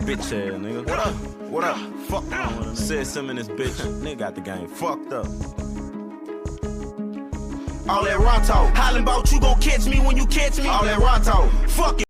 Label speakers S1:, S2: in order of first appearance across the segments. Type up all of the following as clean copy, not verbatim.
S1: Bitch ass nigga. What up? What up? Fuck. Said something in this bitch. Nigga got the game fucked up. All that RAWTALK. Hollin' about you gon' catch me when you catch me. All that RAWTALK. Fuck it.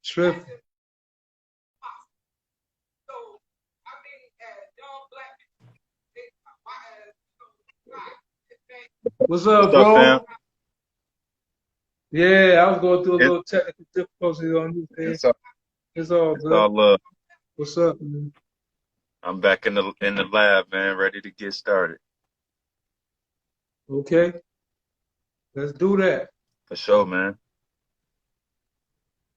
S2: Tripping. What's up, bro?
S3: Fam?
S2: Yeah, I was going through a little technical difficulties on you, man. It's all good.
S3: All love.
S2: What's up, man?
S3: I'm back in the lab, man, ready to get started.
S2: Okay. Let's do that.
S3: For sure, man.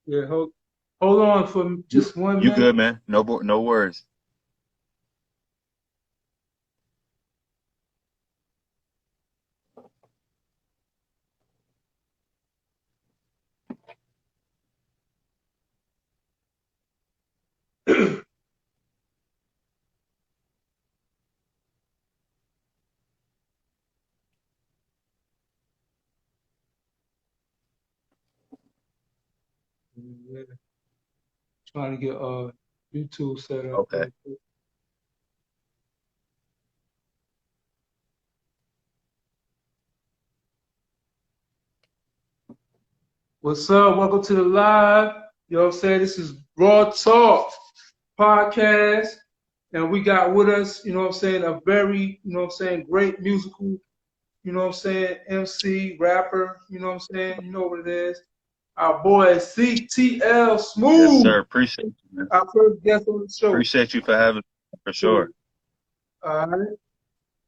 S2: Yeah, hold on for just 1 minute.
S3: You good, man? No worries.
S2: Yeah. Trying to get YouTube set up.
S3: Okay.
S2: What's up? Welcome to the live. You know what I'm saying? This is RAWTALK Podcast. And we got with us, you know what I'm saying, a very, you know what I'm saying, great musical, you know what I'm saying, MC, rapper, you know what I'm saying, you know what it is. Our boy C.TL Smoove.
S3: Yes, sir. Appreciate you, man.
S2: Our first guest on the show.
S3: Appreciate you for having me, for sure.
S2: All right.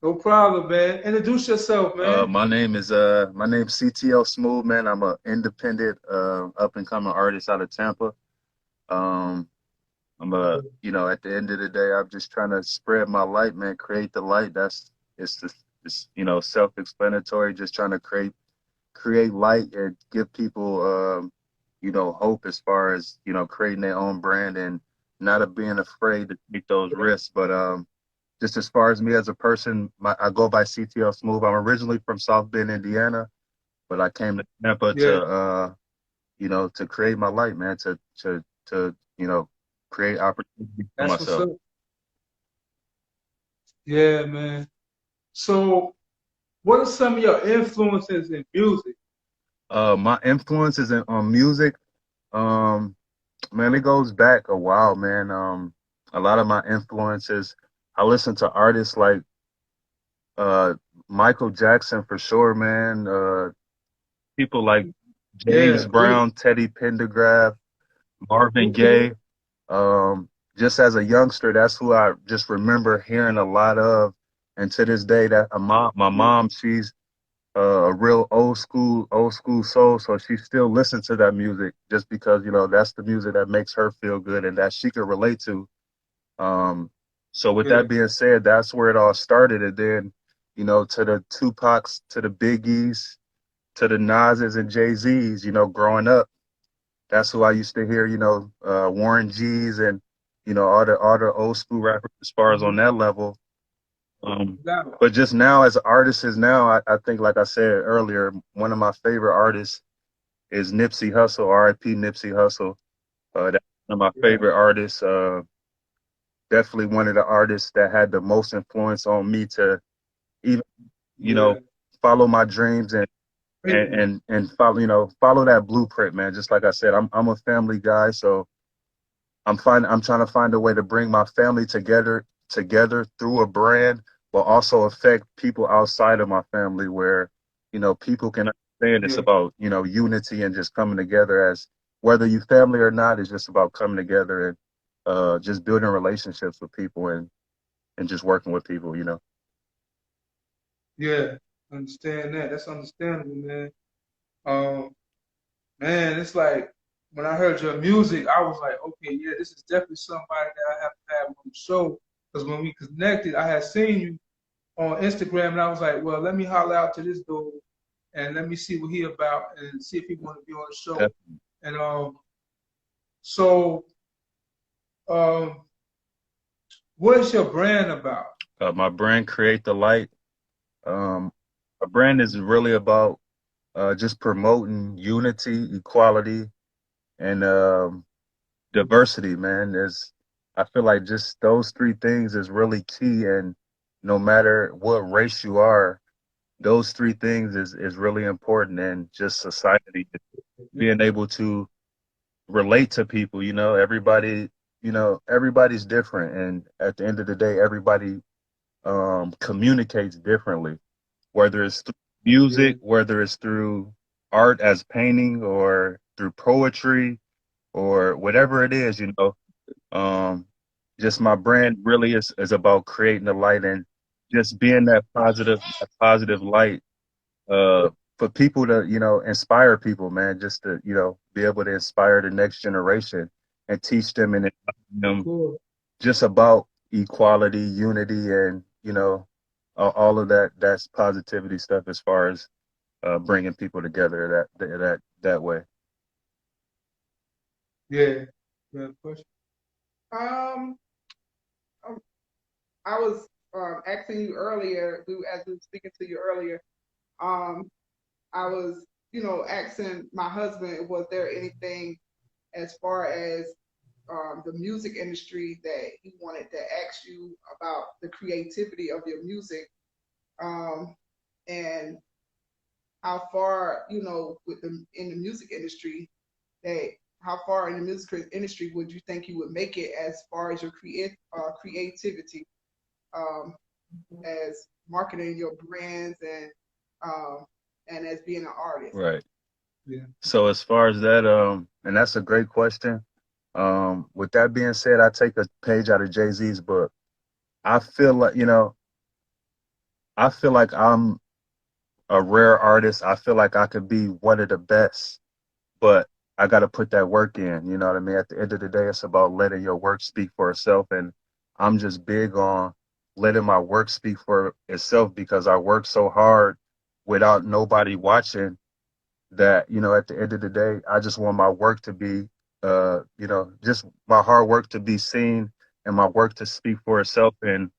S2: No problem, man. Introduce yourself, man.
S3: My name's C.TL Smoove, man. I'm an independent, up and coming artist out of Tampa. I'm you know, at the end of the day, I'm just trying to spread my light, man. Create the light. It's you know, self-explanatory. Just trying to create light and give people, you know, hope as far as, you know, creating their own brand and not being afraid to take those risks. But just as far as me as a person, I go by C.TL Smoove. I'm originally from South Bend, Indiana, but I came to Tampa to, you know, to create my light, man. To you know, create opportunity for myself.
S2: Yeah, man. So, what are some of your influences in music?
S3: My influences on music, man, it goes back a while, man. A lot of my influences, I listen to artists like Michael Jackson for sure, man. People like James Brown, Teddy Pendergraft, Marvin Gaye. Just as a youngster, that's who I just remember hearing a lot of. And to this day, that my mom, she's a real old school soul, so she still listens to that music just because, you know, that's the music that makes her feel good and that she can relate to. So with that being said, that's where it all started. And then, you know, to the Tupacs, to the Biggies, to the Nas's and Jay-Z's, you know, growing up, that's who I used to hear, you know, Warren G's and, you know, all the old school rappers as far as on that level. But just now as an artist I think, like I said earlier, one of my favorite artists is Nipsey Hussle, R.I.P. Nipsey Hussle. That's one of my favorite artists. definitely one of the artists that had the most influence on me to even, you know, follow my dreams and follow, follow that blueprint, man. Just like I said, I'm a family guy, so I'm trying to find a way to bring my family together through a brand, but also affect people outside of my family where, people can understand it's about, unity and just coming together as whether you family or not, it's just about coming together and just building relationships with people and just working with people.
S2: Yeah, understand that. That's understandable, man. Um, Man, it's like when I heard your music, I was like, okay, yeah, this is definitely somebody that I have to have on the show. Because when we connected, I had seen you on Instagram, and I was like, well, let me holler out to this dude and let me see what he about and see if he want to be on the show.
S3: Definitely.
S2: And so what is your brand about?
S3: My brand, Create the Light. A brand is really about just promoting unity, equality, and diversity, man. I feel like just those three things is really key, and no matter what race you are, those three things is really important, and just society being able to relate to people. Everybody's different, and at the end of the day, everybody communicates differently, whether it's through music, whether it's through art as painting or through poetry or whatever it is. Just my brand really is about creating the light and just being that positive light for people to, inspire people, man, just to, be able to inspire the next generation and teach them and enlighten them just about equality, unity, and, all of that's positivity stuff as far as bringing people together that way.
S2: Yeah. Question.
S4: I was asking you earlier, as we were speaking to you earlier, I was, asking my husband, was there anything as far as the music industry that he wanted to ask you about the creativity of your music, and how far, in the music industry, how far in the music industry would you think you would make it as far as your creativity, as marketing your brands and as being an artist?
S3: Right.
S2: Yeah.
S3: So as far as that, and that's a great question. With that being said, I take a page out of Jay-Z's book. I feel like I'm a rare artist. I feel like I could be one of the best, but I got to put that work in. You know what I mean? At the end of the day, it's about letting your work speak for itself. And I'm just big on letting my work speak for itself because I work so hard without nobody watching that, at the end of the day, I just want my work to be, just my hard work to be seen and my work to speak for itself. And,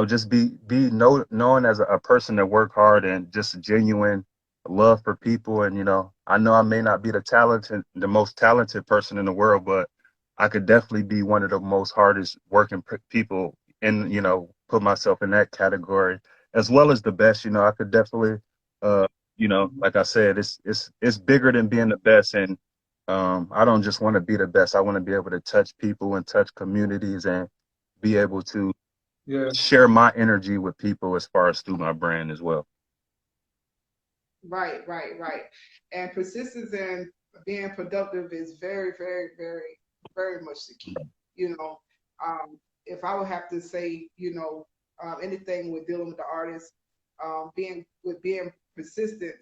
S3: just be known as a person that work hard and just genuine love for people. And, I know I may not be the most talented person in the world, but I could definitely be one of the most hardest working people and, put myself in that category as well as the best. I could definitely, like I said, it's bigger than being the best. And I don't just want to be the best. I want to be able to touch people and touch communities and be able to share my energy with people as far as through my brand as well.
S4: Right. And persistence and being productive is very, very, very, very much the key. If I would have to say, anything with dealing with the artist, being persistent,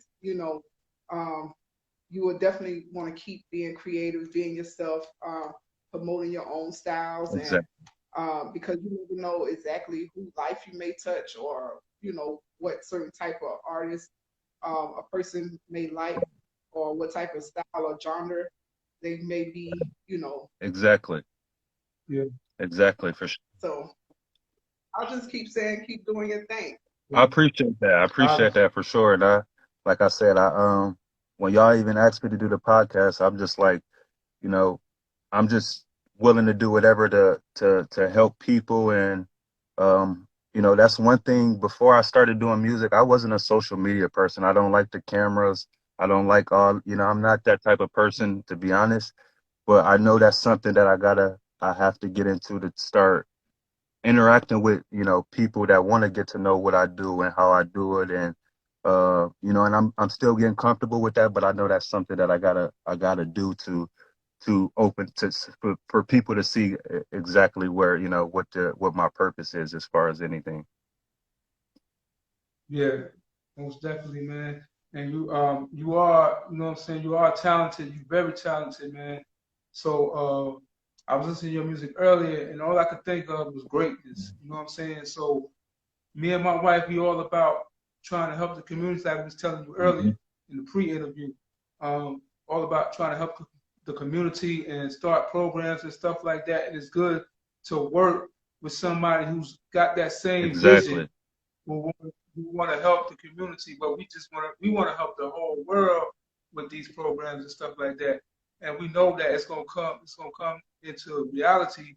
S4: you would definitely want to keep being creative, being yourself, promoting your own styles.
S3: Exactly.
S4: And because you never know exactly whose life you may touch or, what certain type of artist a person may like or what type of style or genre they may be,
S3: Exactly.
S2: Yeah.
S3: Exactly, for sure.
S4: So I'll just keep saying, keep doing your thing.
S3: I appreciate that. I appreciate that for sure. And like I said, when y'all even asked me to do the podcast, I'm just like, I'm just willing to do whatever to help people. And you know, that's one thing. Before I started doing music, I wasn't a social media person. I don't like the cameras. I don't like all, you know, I'm not that type of person, to be honest. But I know that's something that I have to get into to start interacting with, you know, people that want to get to know what I do and how I do it. And you know, and I'm still getting comfortable with that, but I know that's something that I gotta do to open to for people to see exactly where, you know, what my purpose is as far as anything.
S2: Yeah, most definitely, man. And you are, you know what I'm saying, you are talented. You're very talented, man. So I was listening to your music earlier, and all I could think of was greatness. You know what I'm saying? So me and my wife, we all about trying to help the community, like I was telling you earlier in the pre-interview. All about trying to help the community and start programs and stuff like that. And it's good to work with somebody who's got that same
S3: Exactly.
S2: vision. We want to help the community, but we want to help the whole world with these programs and stuff like that. And we know that it's gonna come into reality.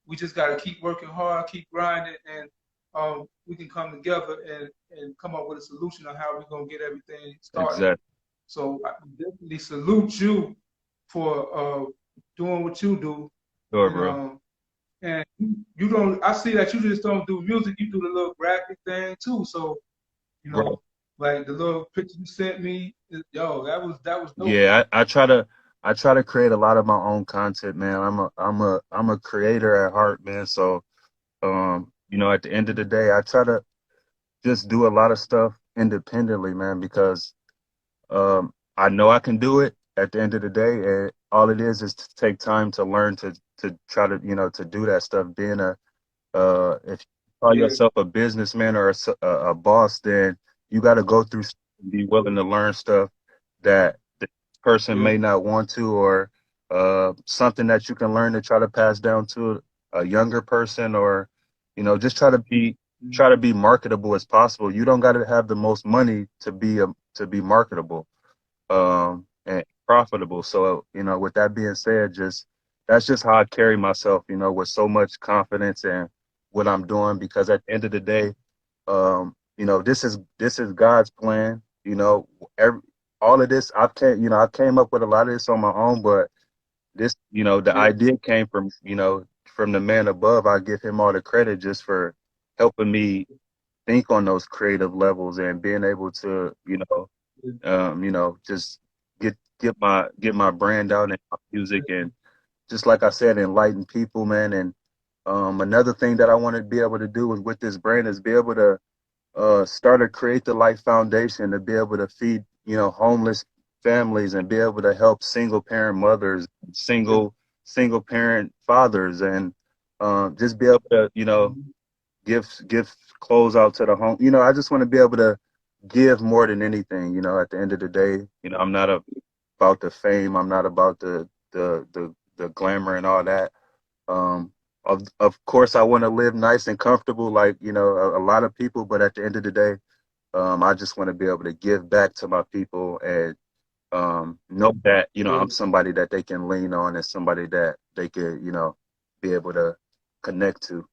S2: We just gotta keep working hard, keep grinding, and we can come together and come up with a solution on how we're gonna get everything started.
S3: Exactly.
S2: So I definitely salute you for doing what you do.
S3: Sure, bro.
S2: And you don't. I see that you just don't do music. You do the little graphic thing too. So you know,
S3: Right.
S2: like the little picture you sent me, yo, that was dope.
S3: Yeah, I try to create a lot of my own content, man. I'm a creator at heart, man. So you know, at the end of the day, I try to just do a lot of stuff independently, man, because I know I can do it at the end of the day, and all it is to take time to learn to try to, you know, to do that stuff. Being if you call yourself a businessman or a boss, then you got to go through and be willing to learn stuff that the person may not want to, or something that you can learn to try to pass down to a younger person, or, you know, just try to be marketable as possible. You don't got to have the most money to be marketable and profitable. So, you know, with that being said, that's just how I carry myself, you know, with so much confidence in what I'm doing, because at the end of the day, you know, this is God's plan. You know, all of this, I came up with a lot of this on my own, but this, you know, the idea came from, you know, from the man above. I give him all the credit just for helping me think on those creative levels and being able to, you know, just get my brand out in my music, and just like I said, enlighten people, man. And another thing that I want to be able to do with this brand is be able to start to create the Light Foundation, to be able to feed, you know, homeless families, and be able to help single parent mothers, single parent fathers, and just be able to, you know, give clothes out to the home. You know, I just want to be able to give more than anything. You know, at the end of the day, you know, I'm not about the fame. I'm not about the glamour and all that. Of course, I want to live nice and comfortable, like, you know, a lot of people. But at the end of the day, I just want to be able to give back to my people, and know that, you know, I'm somebody that they can lean on, and somebody that they could, you know, be able to connect to.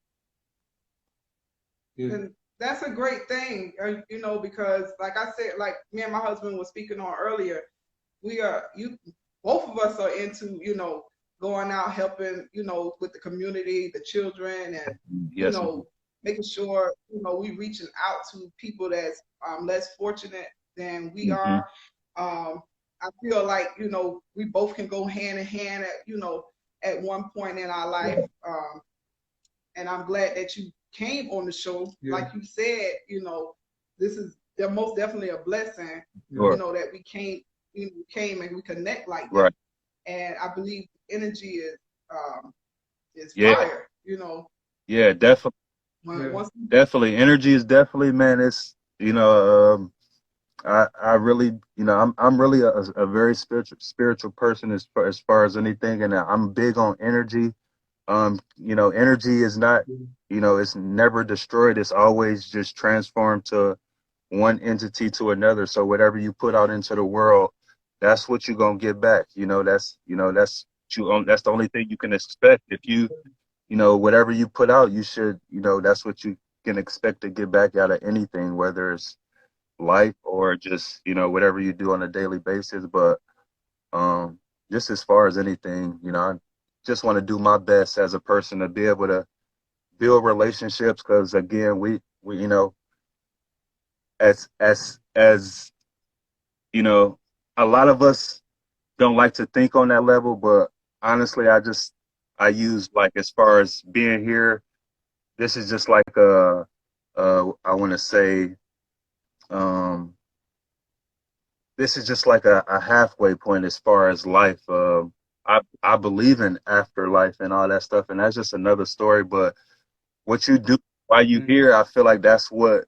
S4: And that's a great thing, you know, because like I said, like me and my husband was speaking on earlier, both of us are into, you know, going out helping, you know, with the community, the children, and you know, making sure, you know, we reaching out to people that's less fortunate than we are. I feel like, you know, we both can go hand in hand at, you know, at one point in our life. And I'm glad that you came on the show. Like you said, you know, they're most definitely a blessing, you know, that we came and we connect like that. And I believe energy is fire, you know.
S3: Yeah, definitely. Definitely. Energy is definitely, man, it's, you know, I really, you know, I'm really a very spiritual person as far as anything, and I'm big on energy. You know, energy is not, you know, it's never destroyed. It's always just transformed to one entity to another. So whatever you put out into the world, that's what you're gonna get back. You know, that's that's the only thing you can expect. If you know, whatever you put out, you should, you know, that's what you can expect to get back out of anything, whether it's life or just, you know, whatever you do on a daily basis. But just as far as anything, you know, I just want to do my best as a person to be able to build relationships, because again, we you know, as you know, a lot of us don't like to think on that level, but honestly, I use, like, as far as being here, this is just like I want to say, this is just like a halfway point as far as life. I believe in afterlife and all that stuff, and that's just another story. But what you do while you here, I feel like that's what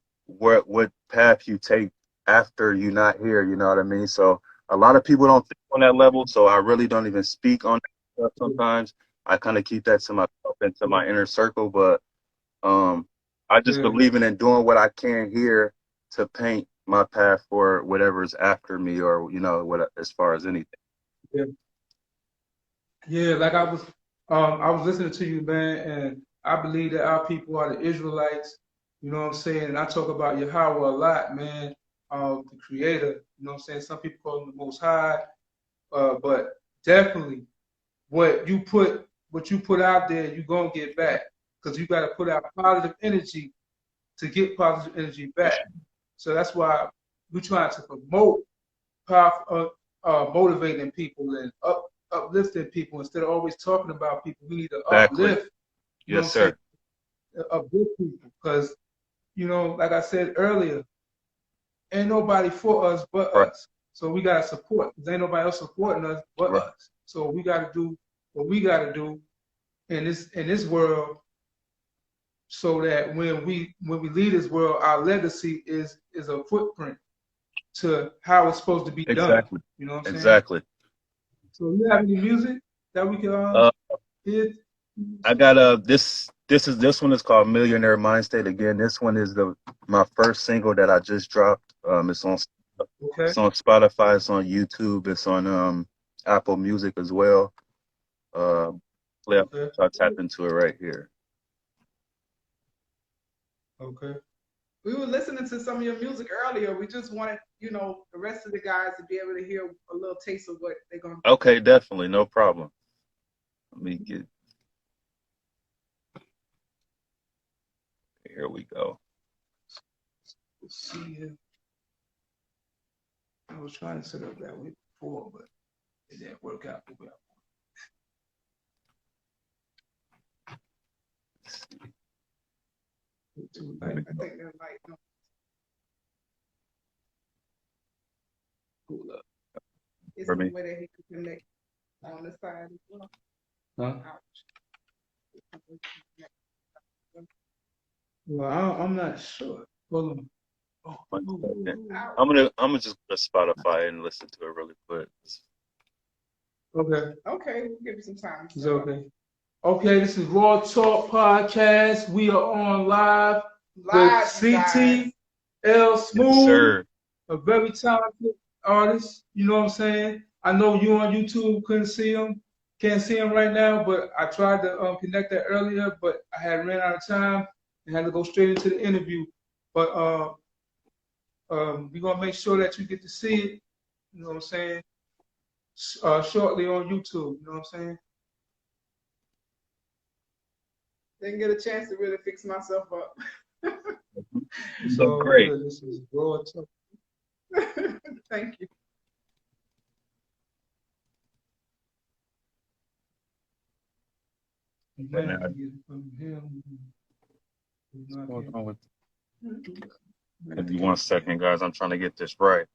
S3: path you take after you're not here. You know what I mean? So a lot of people don't think on that level, so I really don't even speak on that stuff sometimes. I kind of keep that to myself and to my inner circle. But I just believe in doing what I can here to paint my path for whatever's after me, or, you know, what, as far as anything.
S2: Yeah, like I was listening to you, man, and I believe that our people are the Israelites. You know what I'm saying? And I talk about Yahweh a lot, man, the Creator. You know what I'm saying? Some people call him the Most High, but definitely what you put out there, you're gonna get back, because you got to put out positive energy to get positive energy back. So that's why we're trying to promote motivating people and uplifting people instead of always talking about people. We need to uplift.
S3: Yes, sir.
S2: Uplift people, because, you know, like I said earlier, ain't nobody for us but us. So we gotta support, because ain't nobody else supporting us but us. So we gotta do what we gotta do in this world, so that when we leave this world, our legacy is a footprint to how it's supposed to be done. You know what I'm saying?
S3: Exactly.
S2: So you have any music that we can hear?
S3: I got this one is called Millionaire Mind State. Again, this one is my first single that I just dropped. It's on Spotify, it's on YouTube, it's on Apple Music as well. So I'll tap into it right here.
S2: Okay.
S4: We were listening to some of your music earlier. We just wanted, you know, the rest of the guys to be able to hear a little taste of what they're going to do.
S3: Okay, definitely. No problem. Let me get... Here we go.
S2: Let's see here. I was trying to set up that way before, but it didn't work out the way I wanted.
S4: I think they're like, no.
S2: Cool up.
S4: It's the way that he can connect on the side as well.
S2: Huh? Well, I'm not sure. Hold on.
S3: I'm gonna just go to Spotify and listen to it really quick.
S2: Okay.
S4: Okay, we'll give you some time.
S2: It's okay. Okay, this is RAWTALK Podcast. We are on live with C.TL Smoove, a very talented artist. You know what I'm saying? I know you on YouTube couldn't see him, can't see him right now, but I tried to connect that earlier, but I had ran out of time and had to go straight into the interview. But we're gonna make sure that you get to see it. You know what I'm saying? Shortly on YouTube. You know what I'm saying?
S4: Didn't get a chance to really fix myself up.
S2: So great. This is RAWTALK.
S4: Thank you.
S3: Give me 1 second, guys. I'm trying to get this right.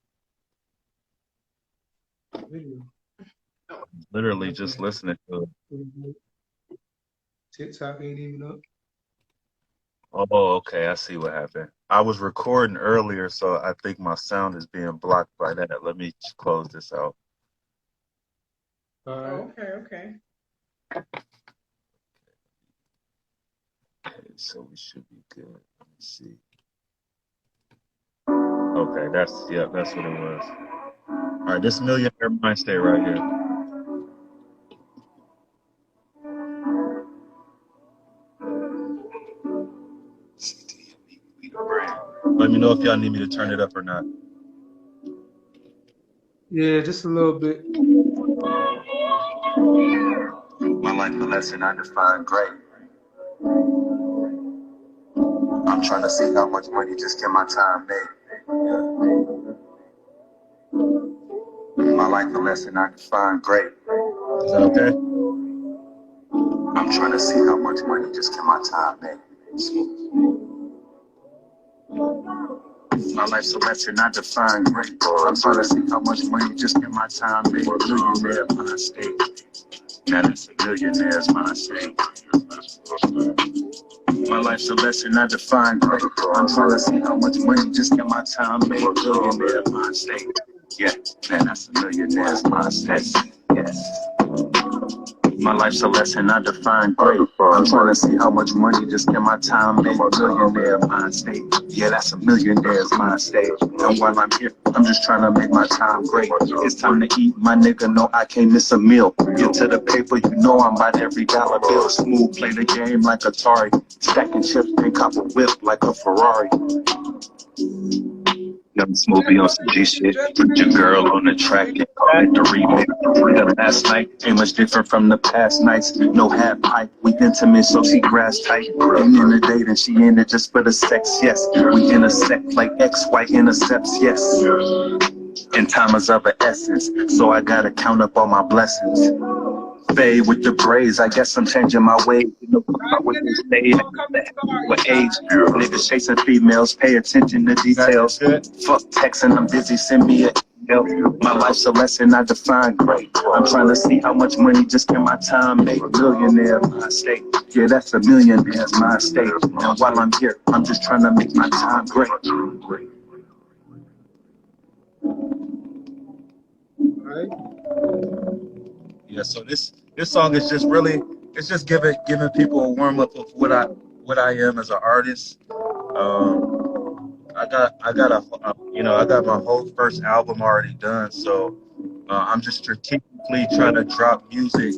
S3: Literally just listening to it.
S2: TikTok ain't even up.
S3: Oh, okay. I see what happened. I was recording earlier, so I think my sound is being blocked by that. Let me close this out.
S2: All right.
S4: Okay.
S3: Okay, so we should be good. Let me see. Okay, that's what it was. All right, this Millionaire Mind State right here. Let me know if y'all need me to turn it up or not.
S2: Yeah, just a little bit.
S3: My life a lesson I define great. I'm trying to see how much money just can my time make. My life a lesson I define great. Is that okay? I'm trying to see how much money just can my time make. My life's a lesson I define great. I'm trying to see how much money just can my time make. Millionaire mind state. Now that's a millionaire's mind state. My life's a lesson I define great. I'm trying to see how much money just can my time make. Millionaire mind state. Yeah, man, that's a millionaire's mind state. Yes. My life's a lesson I define great. I'm trying to see how much money just can my time make. Millionaire mind state. Yeah, that's a millionaire's mind state. And while I'm here, I'm just trying to make my time great. It's time to eat, my nigga. No, I can't miss a meal. Get to the paper, you know I'm about every dollar bill. Smooth, play the game like Atari. Stacking chips, and cop a whip like a Ferrari. Young Smoothie on some G shit. Put your girl on the track and call it the remix. The last night ain't much different from the past nights. No half pipe, we intimate, so she grass tight. Ain't in the date and she in it just for the sex, yes. We intersect like X-Y intercepts, yes. And time is of an essence, so I gotta count up all my blessings. Fade with the braids, I guess I'm changing my ways. You know, with this day, what age? Niggas chasing females, pay attention to details. Fuck texting, I'm busy, send me a email. My life's a lesson I define great. I'm trying to see how much money just can my time make. Millionaire mind state. Yeah, that's a millionaire's mind state. And while I'm here, I'm just trying to make my time great.
S2: Right.
S3: Yeah, so this song is just really, it's just giving people a warm up of what I am as an artist. I got my whole first album already done, so I'm just strategically trying to drop music.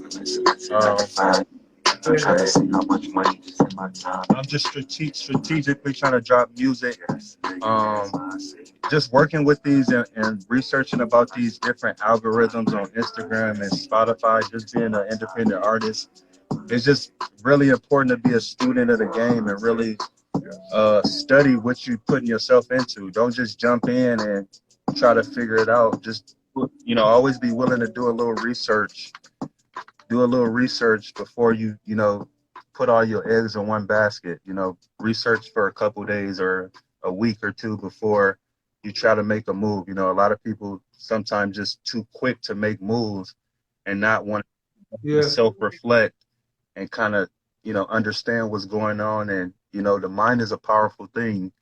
S3: I'm trying to see how much money is in my time. I'm just strategically trying to drop music. Just working with these and researching about these different algorithms on Instagram and Spotify, just being an independent artist. It's just really important to be a student of the game and really study what you're putting yourself into. Don't just jump in and try to figure it out. Just, always be willing to do a little research. Do a little research before you put all your eggs in one basket. Research for a couple days or a week or two before you try to make a move. A lot of people sometimes just too quick to make moves and not want to self-reflect and kind of understand what's going on. And the mind is a powerful thing.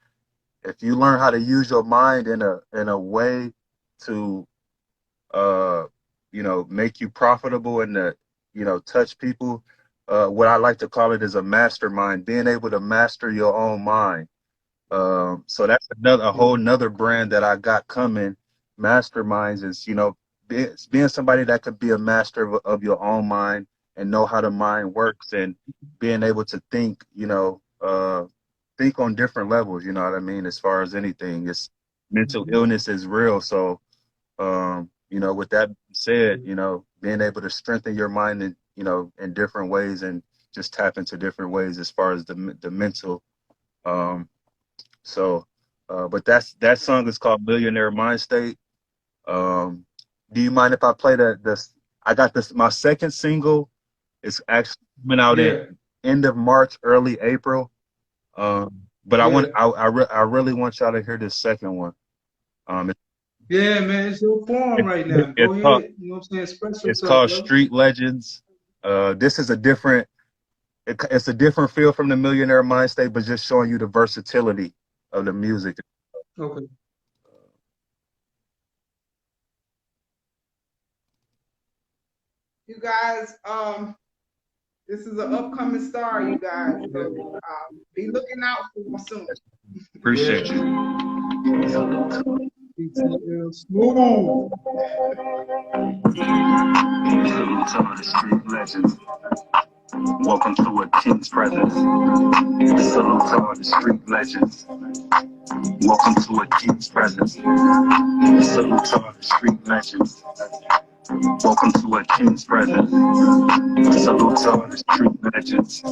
S3: If you learn how to use your mind in a way to make you profitable and to touch people, what I like to call it is a mastermind, being able to master your own mind. So that's a whole nother brand that I got coming. Masterminds is, being somebody that could be a master of your own mind and know how the mind works and being able to think, think on different levels, you know what I mean? As far as anything, it's mental illness is real. So, with that said, being able to strengthen your mind in, in different ways and just tap into different ways as far as the mental. But that song is called Millionaire Mind State. Do you mind if I play I got my second single. It's actually coming out at end of March, early April. But I really want y'all to hear this second one.
S2: Yeah, man, it's your form right now. Go ahead. You know what I'm saying? Express yourself,
S3: it's called
S2: brother.
S3: Street Legends. This is a different feel from the Millionaire Mind State, but just showing you the versatility of the music.
S2: Okay.
S4: You guys, this is an upcoming star, you guys. So be looking out for him soon.
S3: Appreciate you.
S2: C.TL Smoove.
S3: Some of the street legends. Welcome to a king's presence. Salute to all the street legends. Welcome to a king's presence. Salute to all the street legends. Welcome to a king's presence. Salute to all the street legends.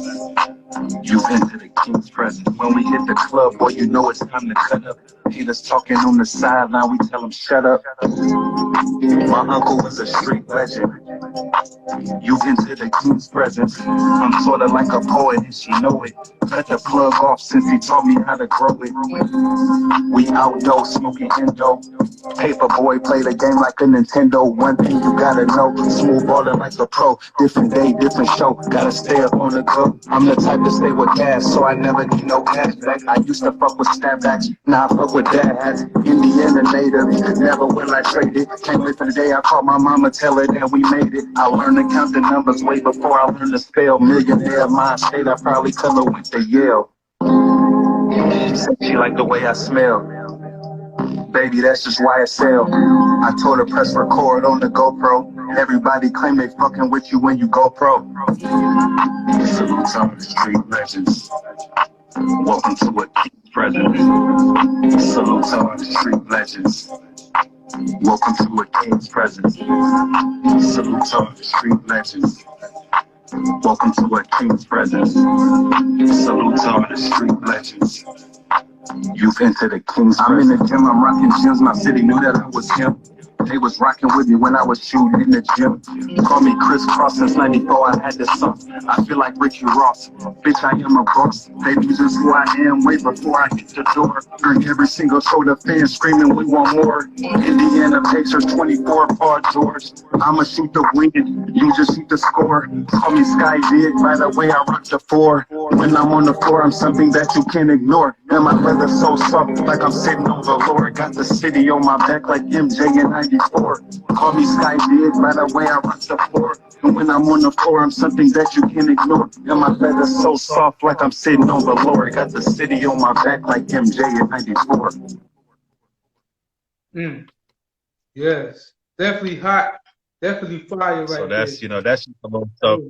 S3: You've entered the king's presence. When we hit the club, boy, you know it's time to cut up. Haters talking on the side, now we tell them shut up. My uncle was a street legend. You've entered the king's presence. I'm sort of like a poet and she know it. Cut the plug off since he taught me how to grow it. We outdoor smoking endo. Paper boy play the game like a Nintendo. One thing you gotta know, smooth ballin' like a pro. Different day, different show, gotta stay up on the go. I'm the type to stay with gas, so I never need no cash back. I used to fuck with snapbacks, now I fuck with dad hats. Indiana native, never will I trade it. Can't wait for the day I call my mama, tell her that we made it. I learned to count the numbers way before I learned to spell. Millionaire mind state, I probably tell her went to Yale. She said she liked the way I smell. Baby, that's just why I sell. I told her press record on the GoPro. Everybody claim they fucking with you when you go pro. Salute to all the street legends. Welcome to a king's presence. Salute to all the street legends. Welcome to a king's presence. Salute to all the street legends. Welcome to a king's presence. Salute to all the street legends. You've entered the king's presence. I'm in the gym, I'm rocking gyms. My city knew that I was him. They was rocking with me when I was shooting in the gym. Call me Chris Cross since 94, I had this song. I feel like Ricky Ross. Bitch, I am a boss. Baby, just who I am way before I hit the door. During every single show, the fans screaming, we want more. Indiana Pacers, 24, Paul George. I'ma shoot the win, you just shoot the score. Call me Sky Big, by the way I rock the 4. When I'm on the floor, I'm something that you can't ignore. And my leather so soft, like I'm sitting on the Lord. Got the city on my back like MJ in 94. Call me Sky Big, by the way I rock the 4. And when I'm on the floor, I'm something that you can't ignore. And my leather so soft, like I'm sitting on the Lord. Got the city on my back like MJ in 94.
S2: Yes, definitely hot, definitely fire right
S3: So that's,
S2: there.
S3: that's so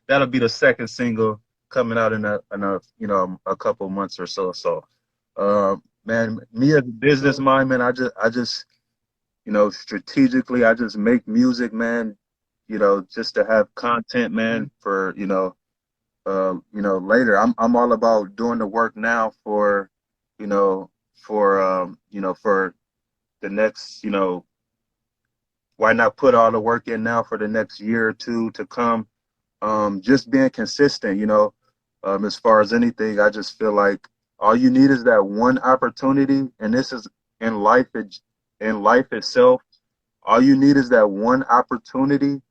S3: that'll be the second single coming out in a a couple months or so. So man, me as a business mind, man, I just strategically I just make music, man, just to have content, man, for later. I'm all about doing the work now for for the next, why not put all the work in now for the next year or two to come? Just being consistent, as far as anything, I just feel like all you need is that one opportunity, and this is in life itself. All you need is that one opportunity,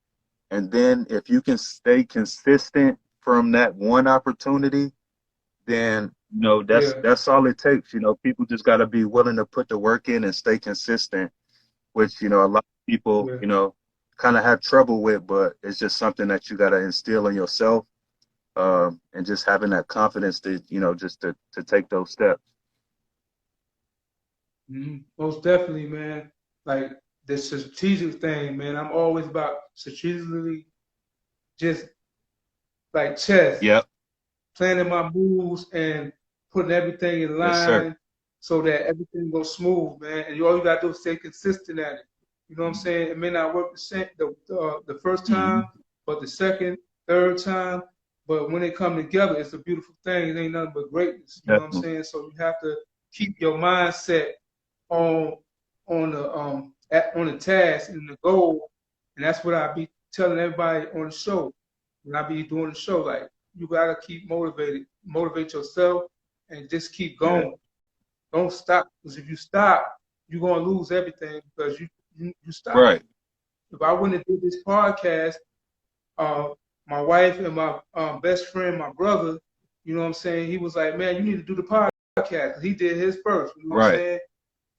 S3: and then if you can stay consistent from that one opportunity, then that's all it takes. People just got to be willing to put the work in and stay consistent, which a lot of people kind of have trouble with, but it's just something that you got to instill in yourself, and just having that confidence to just to take those steps.
S2: Most definitely, man. Like the strategic thing, man. I'm always about strategically, just like chess.
S3: Yep.
S2: Planning my moves and putting everything in line so that everything goes smooth, man. And all you gotta do is stay consistent at it. You know what I'm saying? It may not work the first time, but the second, third time. But when they come together, it's a beautiful thing. It ain't nothing but greatness. You know what I'm saying? So you have to keep your mindset on the task and the goal. And that's what I be telling everybody on the show. When I be doing the show, like, you gotta keep motivate yourself, and just keep going. Don't stop, because if you stop, you're gonna lose everything because you stop.
S3: Right.
S2: If I wouldn't have did this podcast, my wife and my best friend, my brother, you know what I'm saying, he was like, man, you need to do the podcast. He did his first, you know what I'm saying?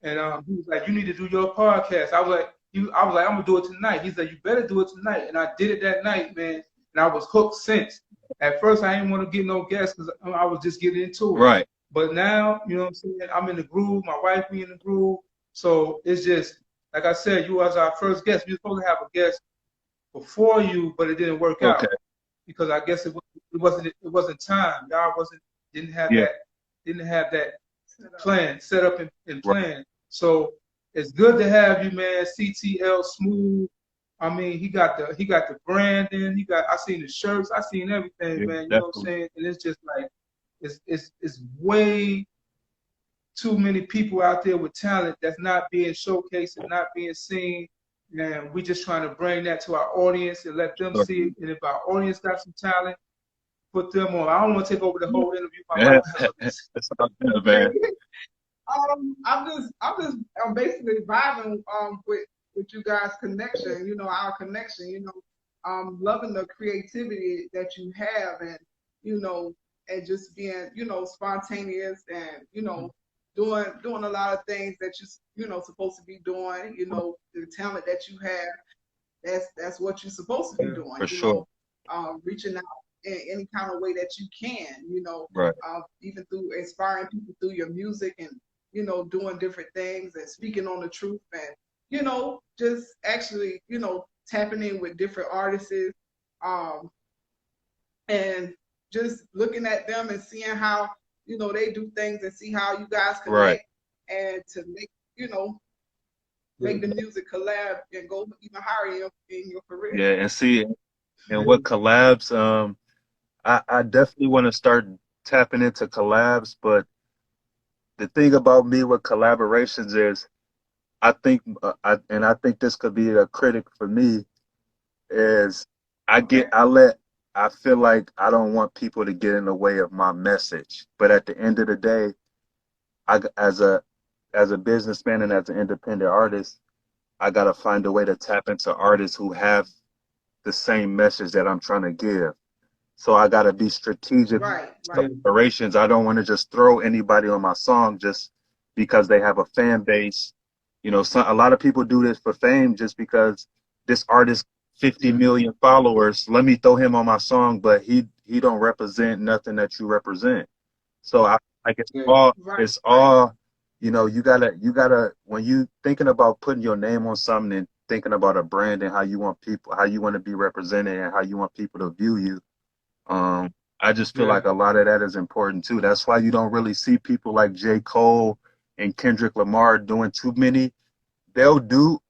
S2: And he was like, you need to do your podcast. I was like, I'm gonna do it tonight. He's like, you better do it tonight. And I did it that night, man. And I was hooked since. At first, I didn't want to get no guests because I was just getting into it.
S3: Right.
S2: But now, you know what I'm saying, I'm in the groove. My wife be in the groove. So it's just, like I said, you was our first guest. We were supposed to have a guest before you, but it didn't work out. because I guess it wasn't time. Y'all didn't have that plan set up and plan. So it's good to have you, man. CTL Smoove. I mean, he got the branding. I seen the shirts. I seen everything, man. You know what I'm saying? And it's just like it's way too many people out there with talent that's not being showcased and not being seen. And we just trying to bring that to our audience and let them see it. And if our audience got some talent, put them on. I don't want to take over the whole interview.
S4: I'm basically vibing with you guys' connection. You know, our connection. You know, loving the creativity that you have, and you know, and just being, you know, spontaneous, and you know, doing a lot of things that you know supposed to be doing. You know, the talent that you have, that's what you're supposed to be doing.
S3: For sure.
S4: Reaching out in any kind of way that you can. You know,
S3: right.
S4: Even through inspiring people through your music, and you know, doing different things and speaking on the truth, and you know, just actually, you know, tapping in with different artists, and just looking at them and seeing how, you know, they do things, and see how you guys connect,
S3: right.
S4: and to make, you know, make the music collab and go even higher in your career.
S3: Yeah, and see, and what collabs, I definitely want to start tapping into collabs, but the thing about me with collaborations is, I think this could be a critic for me, is I feel like I don't want people to get in the way of my message. But at the end of the day, as a businessman and as an independent artist, I gotta find a way to tap into artists who have the same message that I'm trying to give. So I gotta be strategic.
S4: Right.
S3: Collaborations. I don't want to just throw anybody on my song just because they have a fan base. You know, a lot of people do this for fame, just because this artist 50 million followers. Let me throw him on my song, but he don't represent nothing that you represent. So it's all, you know, you gotta when you thinking about putting your name on something and thinking about a brand and how you want to be represented and how you want people to view you. I just feel like a lot of that is important too. That's why you don't really see people like J. Cole and Kendrick Lamar doing too many. They'll do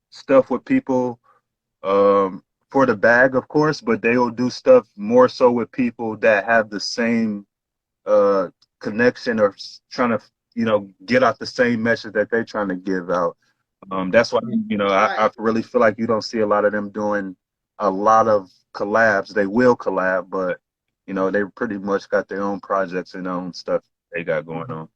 S3: stuff with people for the bag, of course, but they'll do stuff more so with people that have the same connection, or trying to, you know, get out the same message that they're trying to give out. That's why, you know, I really feel like you don't see a lot of them doing a lot of collabs. They will collab, but you know, they pretty much got their own projects and their own stuff they got going on.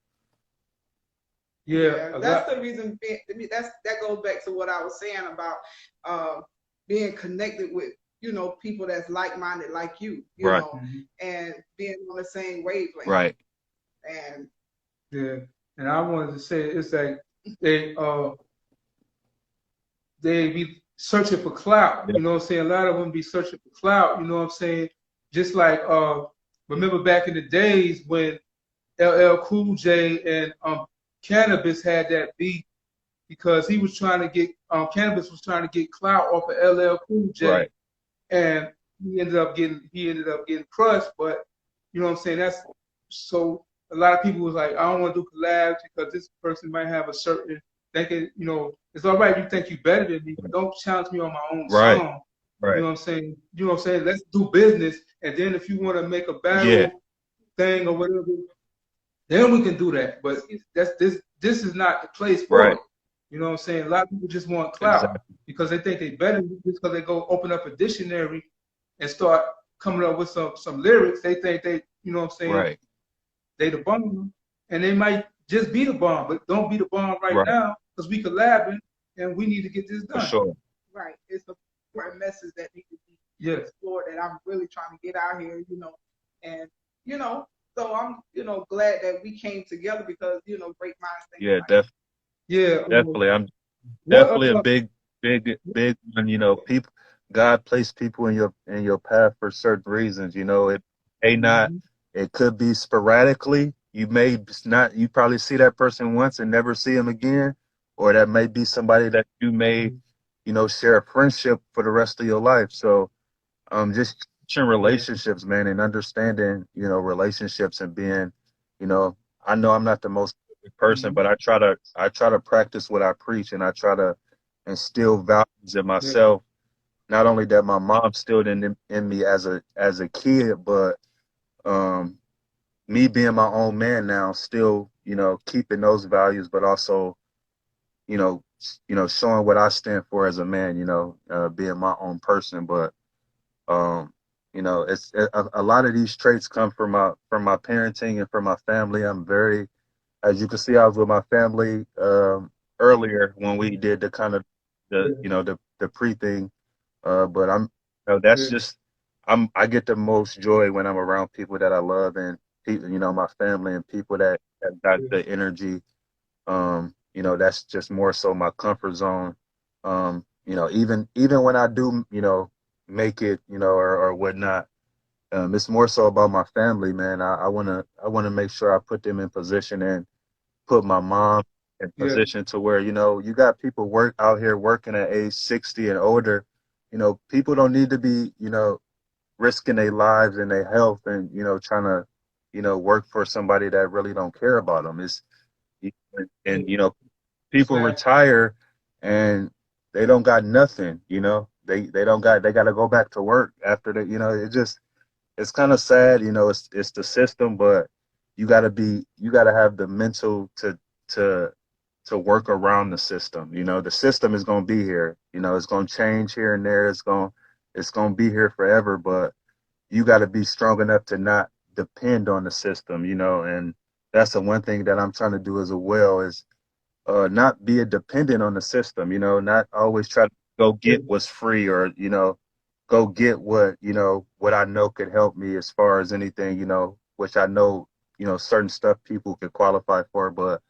S4: Yeah, that's the reason. That goes back to what I was saying about being connected with, you know, people that's like-minded like you
S3: right.
S4: know, and being on the same wavelength.
S3: Right.
S4: And
S2: and I wanted to say, it's like they be searching for clout. You know what I'm saying? A lot of them be searching for clout. You know what I'm saying? Just like remember back in the days when LL Cool J and Cannabis had that beef, because he was trying to get Cannabis was trying to get clout off of LL Cool J,
S3: right.
S2: and he ended up getting crushed. But you know what I'm saying? That's so a lot of people was like, I don't want to do collabs because this person might have a certain thinking. You know, it's all right. You think you better than me, but don't challenge me on my own song. Right. You know what I'm saying? You know what I'm saying? Let's do business, and then if you want to make a battle thing or whatever, then we can do that. But this is not the place for it. You know what I'm saying? A lot of people just want clout because they think they better, just because they go open up a dictionary and start coming up with some lyrics. They think they, you know what I'm saying?
S3: Right.
S2: They the bomb, and they might just be the bomb, but don't be the bomb right now, because we collabing and we need to get this done.
S3: For sure.
S4: Right. It's a important message that needs to be explored, that I'm really trying to get out here, you know, and you know. So I'm, you know, glad that we came together, because, you know, great minds think alike.
S3: Definitely. I'm definitely a big one. You know, God placed people in your path for certain reasons. You know, it may not, it could be sporadically. You probably see that person once and never see him again, or that may be somebody that you may, you know, share a friendship for the rest of your life. So just teaching relationships, man, and understanding, you know, relationships and being, you know, I know I'm not the most perfect person, but I try to practice what I preach, and I try to instill values in myself. Not only that my mom instilled in me as a kid, but me being my own man now, still, you know, keeping those values, but also, you know, showing what I stand for as a man, you know, being my own person. But you know, a lot of these traits come from my parenting and from my family. I'm very, as you can see, I was with my family earlier when we did the kind of the pre thing. But that's just I get the most joy when I'm around people that I love, and people, you know, my family, and people that got the energy. You know, that's just more so my comfort zone. You know, even when I do, you know, make it, you know, or whatnot, it's more so about my family, man. I wanna make sure I put them in position, and put my mom in position to where, you know, you got people out here working at age 60 and older. You know, people don't need to be, you know, risking their lives and their health, and, you know, trying to, you know, work for somebody that really don't care about them. And you know, people retire and they don't got nothing, you know. They got to go back to work after that, you know. It's kind of sad, you know. It's the system, but you got to have the mental to work around the system. You know, the system is going to be here. You know, it's going to change here and there. It's going to be here forever, but you got to be strong enough to not depend on the system, you know. And that's the one thing that I'm trying to do as well, is not be a dependent on the system, you know, not always try to go get what's free, or, you know, go get what, you know, what I know could help me as far as anything, you know, which I know, you know, certain stuff people could qualify for. But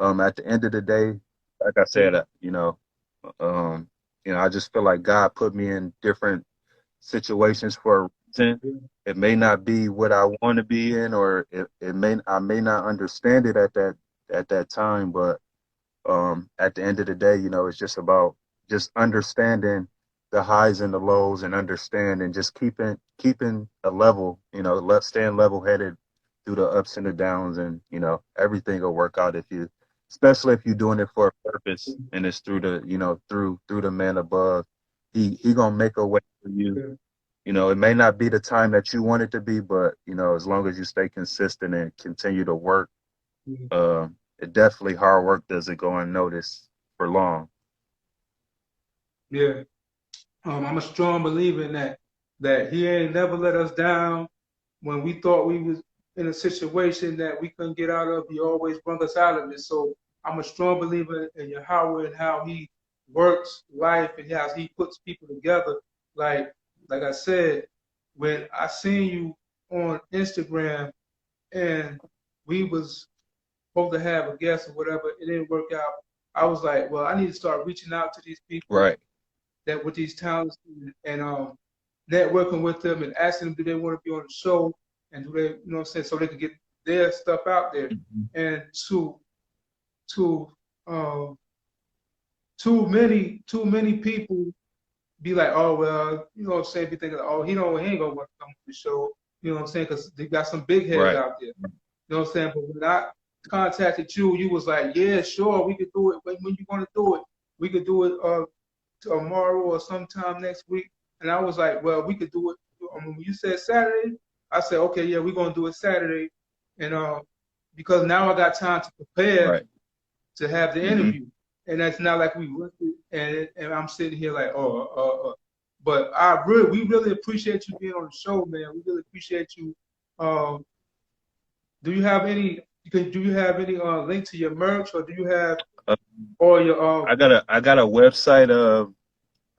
S3: at the end of the day, like I said, you know, I just feel like God put me in different situations for a reason. It may not be what I want to be in, or I may not understand it at that time, but at the end of the day, you know, it's just about just understanding the highs and the lows, and understanding, just keeping a level, you know, staying level headed through the ups and the downs, and, you know, everything will work out especially if you're doing it for a purpose, and it's through the, you know, through the man above. He gonna make a way for you. You know, it may not be the time that you want it to be, but, you know, as long as you stay consistent and continue to work, it definitely, hard work doesn't go unnoticed for long.
S2: Yeah. I'm a strong believer in that he ain't never let us down. When we thought we was in a situation that we couldn't get out of, he always brought us out of it. So I'm a strong believer in Yahweh and how he works life and how he puts people together. Like I said, when I seen you on Instagram and we was supposed to have a guest or whatever, it didn't work out. I was like, well, I need to start reaching out to these people,
S3: right,
S2: that with these talents, and networking with them and asking them, do they want to be on the show, and do they, you know what I'm saying, so they can get their stuff out there. And too many people be like, oh, well, you know what I'm saying, be thinking, oh, he ain't gonna want to come to the show, you know what I'm saying, because they got some big heads out there. You know what I'm saying? But when I contacted you, you was like, yeah, sure, we could do it. When you want to do it, we could do it tomorrow or sometime next week. And I was like, well, we could do it. When you said Saturday, I said, okay, yeah, we're gonna do it Saturday, and because now I got time to prepare to have the interview, and that's not like we rushed it, and I'm sitting here like, but we really appreciate you being on the show, man. We really appreciate you. Do you have any? Link to your merch, or do you have all your?
S3: I got a website.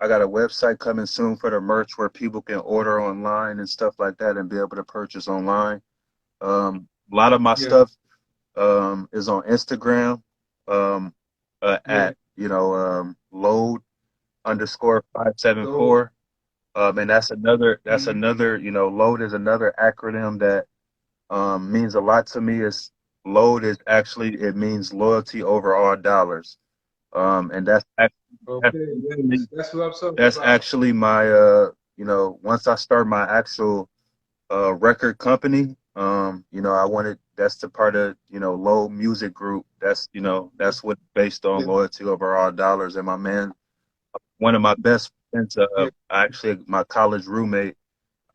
S3: I got a website coming soon for the merch, where people can order online and stuff like that, and be able to purchase online. A lot of my stuff is on Instagram at, you know, load_574. And that's another, you know, load is another acronym that means a lot to me. Load is actually, it means loyalty over all dollars. And that's
S2: that's what I'm saying.
S3: that's actually my you know, once I start my actual record company, you know, that's the part of, you know, Low Music Group. That's, you know, that's what based on loyalty over all dollars. And my man, one of my best friends, actually my college roommate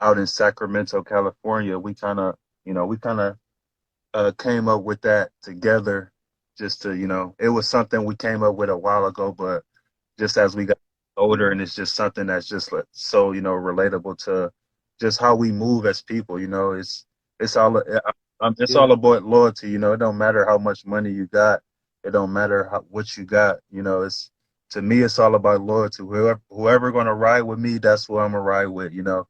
S3: out in Sacramento, California, we kind of, you know, came up with that together just to, you know, it was something we came up with a while ago, but just as we got older, and it's just something that's just like so, you know, relatable to just how we move as people. You know, it's all it's all about loyalty. You know, it don't matter how much money you got, it don't matter what you got. You know, it's to me, it's all about loyalty. Whoever gonna ride with me, that's who I'm gonna ride with. You know,